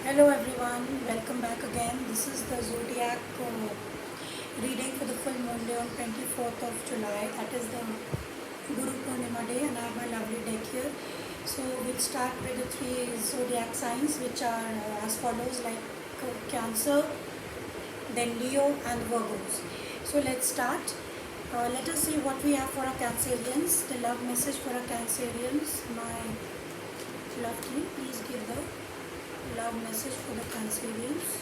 Hello everyone, welcome back again. This is the zodiac reading for the full moon day on 24th of July. That is the Guru Purnima day, and I have my lovely deck here. So we'll start with the three zodiac signs, which are as follows, like Cancer, then Leo, and Virgos. So let's start. Let us see what we have for our Cancerians. The love message for our Cancerians. My lovely, please give the love message for the Cancerians.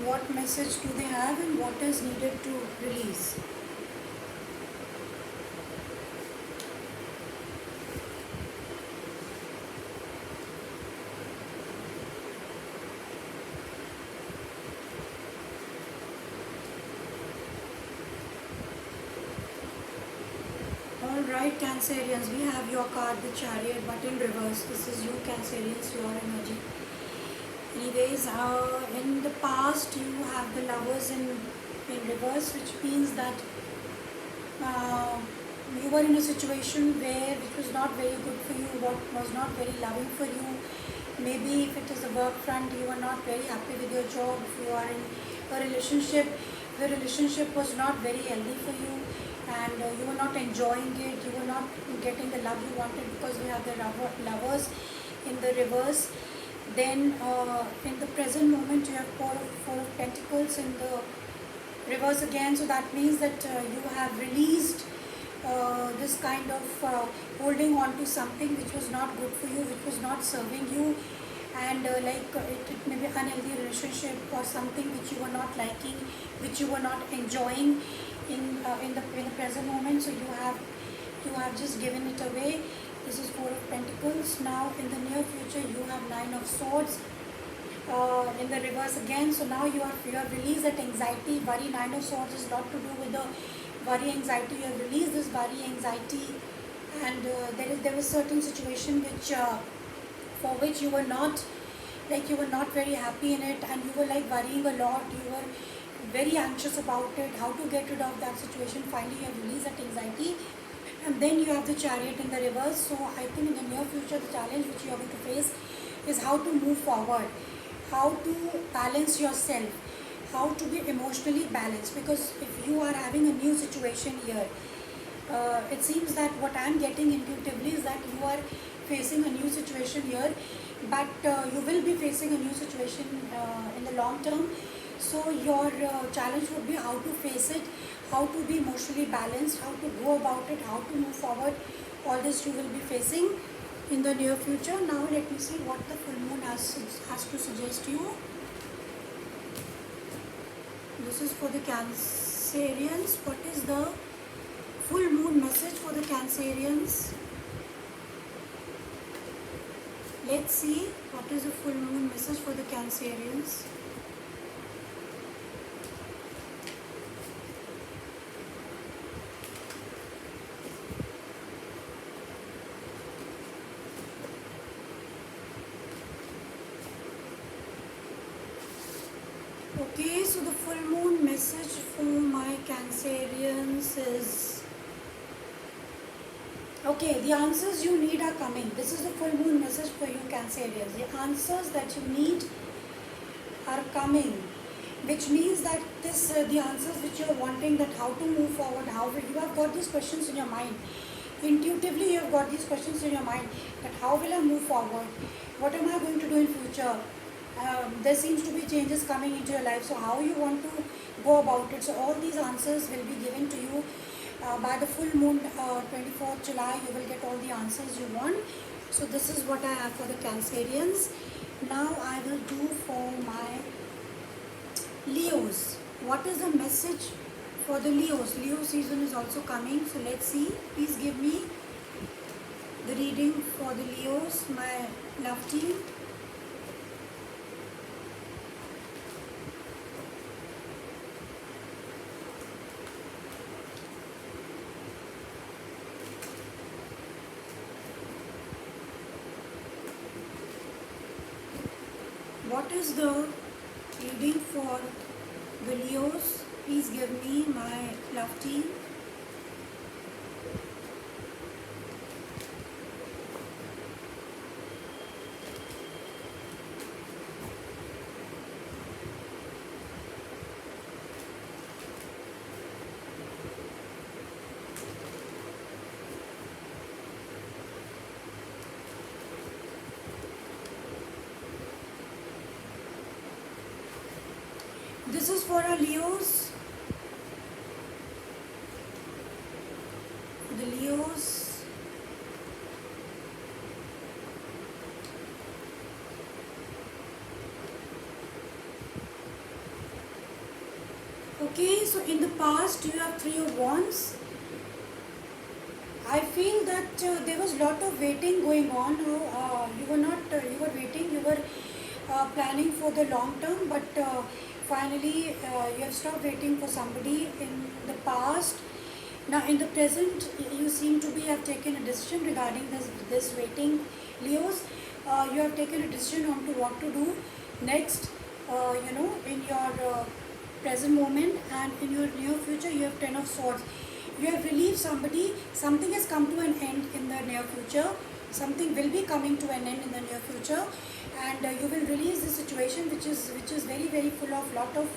What message do they have and what is needed to release? Alright, Cancerians, we have your card, the Chariot, but in reverse. This is you, Cancerians, your energy. Anyways, in the past, you have the Lovers in reverse, which means that you were in a situation where it was not very good for you, what was not very loving for you. Maybe if it is a work front, you are not very happy with your job. If you are in a relationship, the relationship was not very healthy for you, and you were not enjoying it. You were not getting the love you wanted because you have the Lovers in the reverse. Then in the present moment, you have four of Pentacles in the reverse again. So that means that you have released this kind of holding on to something which was not good for you, which was not serving you, and it may be unhealthy relationship or something which you were not liking, which you were not enjoying in the present moment. So you have just given it away. This is Four of Pentacles. Now in the near future, you have Nine of Swords in the reverse again. So now you have released that anxiety, worry. Nine of Swords is not to do with the worry, anxiety. You have released this worry, anxiety, and there was certain situation which for which you were not very happy in it, and you were like worrying a lot. You were very anxious about it, how to get rid of that situation. Finally, you have released that anxiety. And then you have the Chariot in the reverse. So I think in the near future, the challenge which you are going to face is how to move forward, how to balance yourself, how to be emotionally balanced. Because if you are having a new situation here, it seems that what I am getting intuitively is that you are facing a new situation here, but you will be facing a new situation in the long term. So your challenge would be how to face it, how to be emotionally balanced, how to go about it, how to move forward. All this you will be facing in the near future. Now let me see what the full moon has to suggest you. This is for the Cancerians. What is the full moon message for the Cancerians? Let's see what is the full moon message for the Cancerians. Okay, so the full moon message for my Cancerians is, okay, the answers you need are coming. This is the full moon message for you, Cancerians. The answers that you need are coming, which means that the answers which you are wanting, that how to move forward, how you have got these questions in your mind. Intuitively, you have got these questions in your mind, that how will I move forward? What am I going to do in future? There seems to be changes coming into your life, so how you want to go about it. So all these answers will be given to you by the full moon, 24th July. You will get all the answers you want. So this is what I have for the Cancerians. Now I will do for my Leos. What is the message for the Leos? Leo season is also coming, so let's see. Please give me the reading for the Leos, my love team. is the reading for the Leos? Please give me, my love team. This is for our Leos. The Leos. Okay, so in the past you have Three of Wands. I feel that there was a lot of waiting going on. You were not, you were waiting, you were planning for the long term, but finally you have stopped waiting for somebody in the past. Now in the present, you seem to be have taken a decision regarding this waiting, Leos. You have taken a decision on to what to do next. In your present moment, and in your near future, you have Ten of Swords. You have relieved somebody. Something has come to an end in the near future. Something will be coming to an end in the near future, and you will release the situation which is very very full of lot of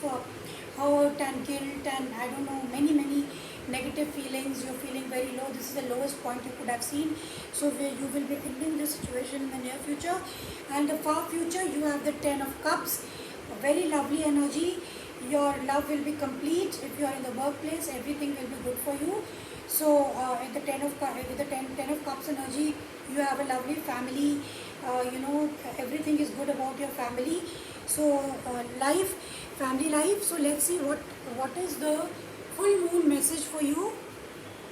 hurt and guilt and I don't know, many negative feelings. You're feeling very low. This is the lowest point you could have seen. So you will be ending the situation in the near future, and the far future you have the Ten of Cups. A very lovely energy. Your love will be complete. If you are in the workplace, everything will be good for you. So at the with the ten of Cups energy, you have a lovely family. Everything is good about your family. So life, family life. So let's see what is the full moon message for you,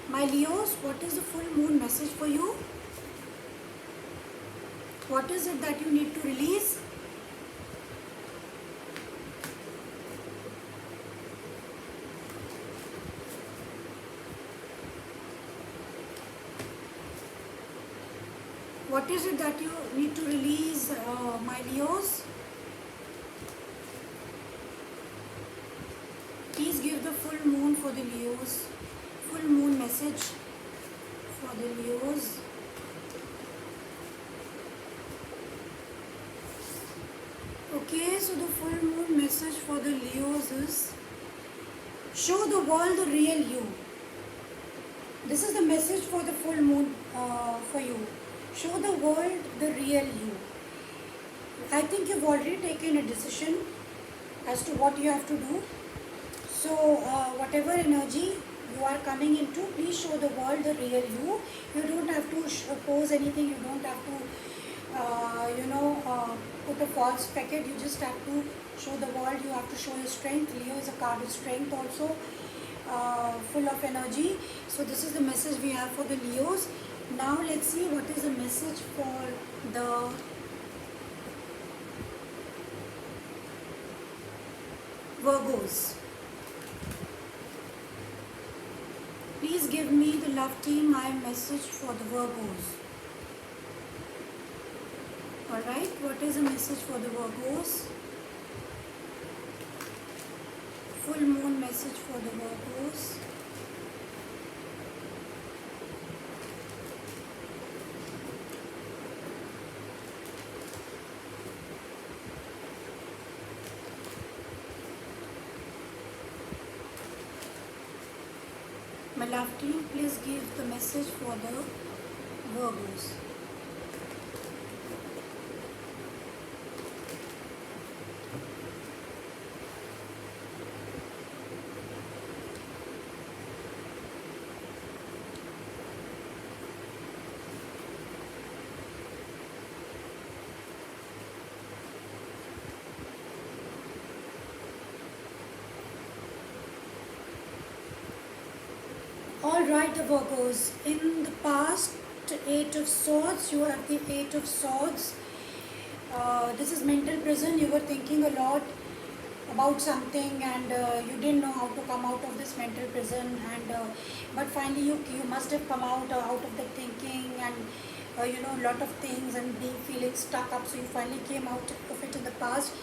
my Leos. What is the full moon message for you? What is it that you need to release? What is it that you need to release, my Leos? Please give the full moon for the Leos. Full moon message for the Leos. Okay, so the full moon message for the Leos is show the world the real you. This is the message for the full moon for you. Show the world the real you. I think you've already taken a decision as to what you have to do. So whatever energy you are coming into, please show the world the real you. You don't have to pose anything. You don't have to put a false facade. You just have to show the world. You have to show your strength. Leo is a card of strength also, full of energy. So this is the message we have for the Leos. Now let's see what is the message for the Virgos. Please give me, the love team, my message for the Virgos. Alright, what is the message for the Virgos? Full moon message for the Virgos. My love team, please give the message for the Virgos. Alright, the Virgos. In the past, Eight of Swords, you have the Eight of Swords. This is mental prison. You were thinking a lot. about something, and you didn't know how to come out of this mental prison, and but finally you must have come out of the thinking, and lot of things, and being feeling stuck up, so you finally came out of it in the past.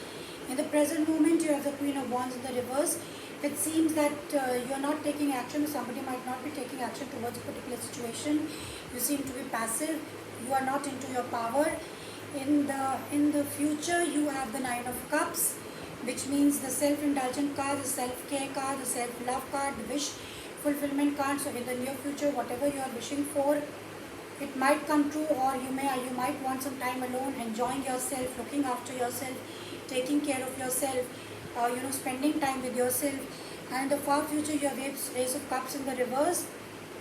In the present moment, you have the Queen of Wands in the reverse. It seems that you are not taking action, or somebody might not be taking action towards a particular situation. You seem to be passive. You are not into your power. In the future, you have the Nine of Cups, which means the self-indulgent card, the self-care card, the self-love card, the wish fulfillment card. So in the near future, whatever you are wishing for, it might come true, or you might want some time alone, enjoying yourself, looking after yourself, taking care of yourself, spending time with yourself. And in the far future, you have Ace of Cups in the reverse,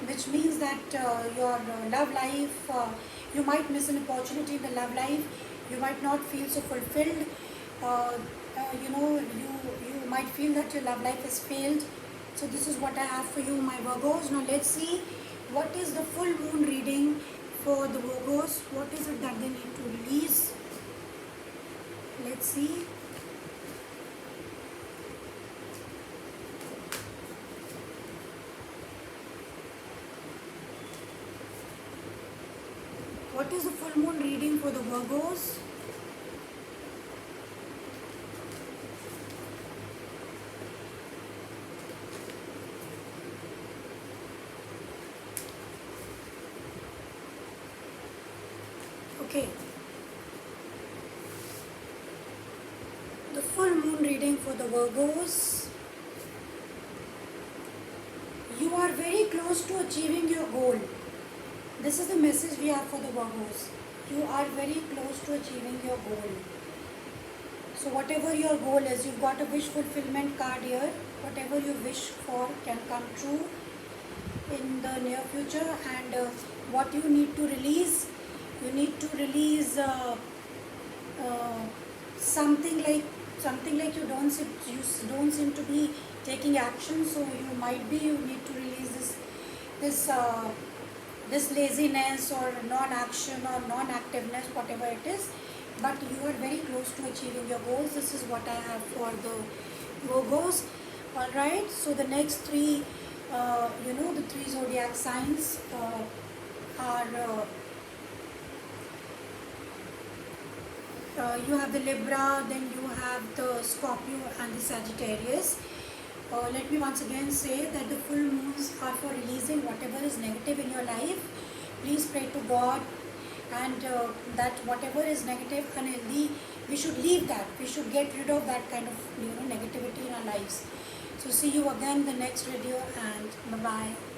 which means that your love life, you might miss an opportunity in the love life. You might not feel so fulfilled. You might feel that your love life has failed. So this is what I have for you, my Virgos. Now let's see what is the full moon reading for the Virgos. What is it that they need to release? Let's see. What is the full moon reading for the Virgos? Okay. The full moon reading for the Virgos. You are very close to achieving your goal. This is the message we have for the Virgos. You are very close to achieving your goal. So whatever your goal is, you've got a wish fulfillment card here. Whatever you wish for can come true in the near future. And what you need to release, you need to release something like you don't seem to be taking action. So you need to release this laziness or non-action or non-activeness, whatever it is. But you are very close to achieving your goals. This is what I have for the Virgos. All right. So the next three, the three zodiac signs are. You have the Libra, then you have the Scorpio and the Sagittarius. Let me once again say that the full moons are for releasing whatever is negative in your life. Please pray to God, and that whatever is negative, unhealthy, we should leave that. We should get rid of that kind of negativity in our lives. So see you again in the next video, and bye-bye.